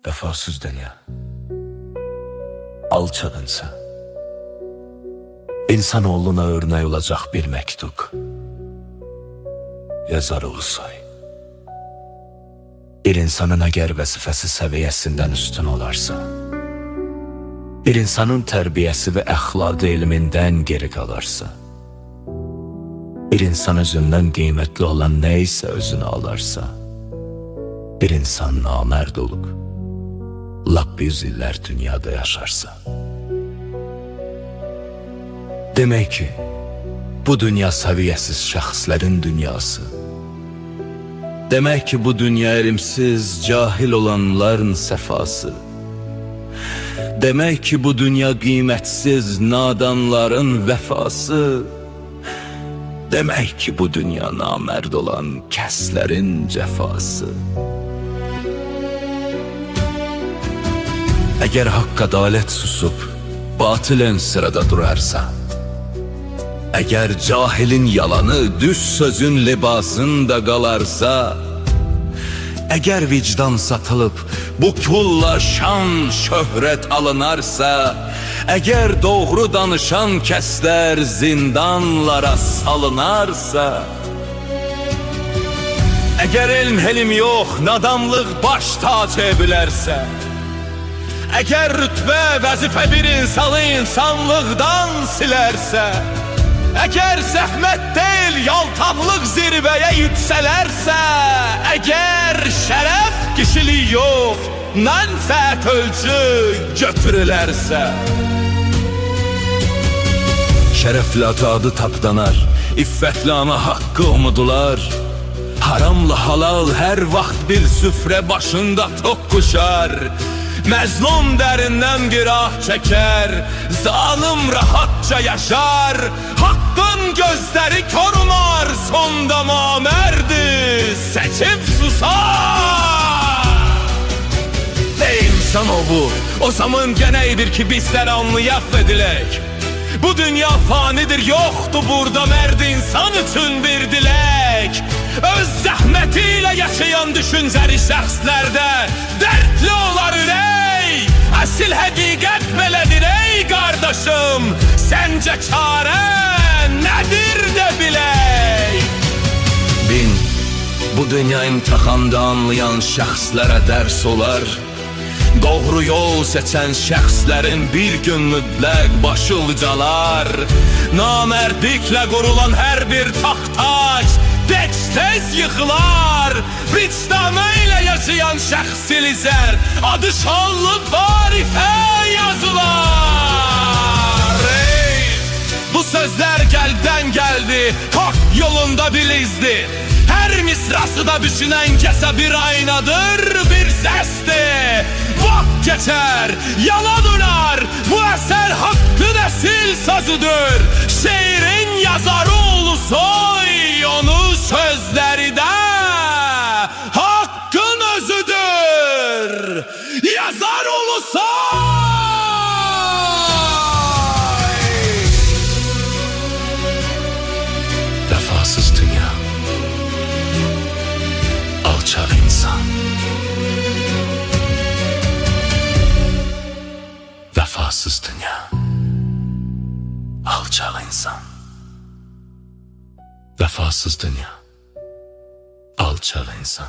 Vefasız dünya, alçak insan, insanoğluna örnek olacak bir mektup. Yazar Ulusoy. Bir insanın eğer vəzifəsi səviyyəsindən üstün olarsa, bir insanın tərbiyəsi və əxlaqı elmindən geri qalarsa, bir insan özündən qiymətli olan nə isə özünə alarsa, bir insan namərd olub, lap 100 illər dünyada yaşarsa. Demək ki, bu dünya səviyyəsiz şəxslərin dünyası. Demək ki, bu dünya elimsiz, cahil olanların səfası. Demək ki, bu dünya qiymətsiz, nadanların vəfası. Demək ki, bu dünya namərd olan kəslərin cəfası. Əgər haqq ədalət susub, batilən sırada durarsa, əgər cahilin yalanı düz sözün libasında qalarsa, əgər vicdan satılıb bu kulla şan şöhrət alınarsa, əgər doğru danışan kəslər zindanlara salınarsa, əgər elm helim yox, nadamlıq baş tac bilərsə, əgər rütbə, vəzifə bir insanı insanlıqdan silərsə, əgər zəhmət deyil, yaltaqlıq zirvəyə yüksələrsə, əgər şərəf kişilik yox, mənfəət ölçü götürülərsə, şərəfli adı tapdanar, iffətli ana haqqı umudular, haramla halal hər vaxt bir süfrə başında toqquşar, məzlum dərindən bir ah çəkər, zalim rahatca yaşar, haqqın gözləri korunar, sonda mamərdi seçib susar. Ey insanoğlu, o zaman gənəydir ki bizlər anlayaq və dilək, bu dünya fanidir, yoxdur burada mərd insan üçün bir dilək. Öz zəhmətiyle yaşayan düşüncəli şəxslərdə dərdli olar ürək. Əsl həqiqət belədir ey qardaşım, səncə çarə nədir də bilək. Bin, bu dünya imtihanda anlayan şəxslərə dərs olar, doğru yol seçen şəxslərin bir gün mütləq başı ucalar. Namərdliklə qurulan hər bir taxtaç tez yıkılar, vicdanı ile yaşayan şəxsilizər adı şanlı tarifə yazılar. Ey, bu sözler gəldən gəldi, hak yolunda bir izdir. Her misrası da düşünen kese bir aynadır, bir sestir. Vaxt geçer, yalan unar, bu eser hakkı nesil sözüdür. Şiirin yazarı Ulusoy, onun sözleri de hakkın özüdür. Yazar Ulusoy. Vefasız dünya, alçak insan. Vefasız dünya, alçak insan. Vefasız dünya, alçak insan.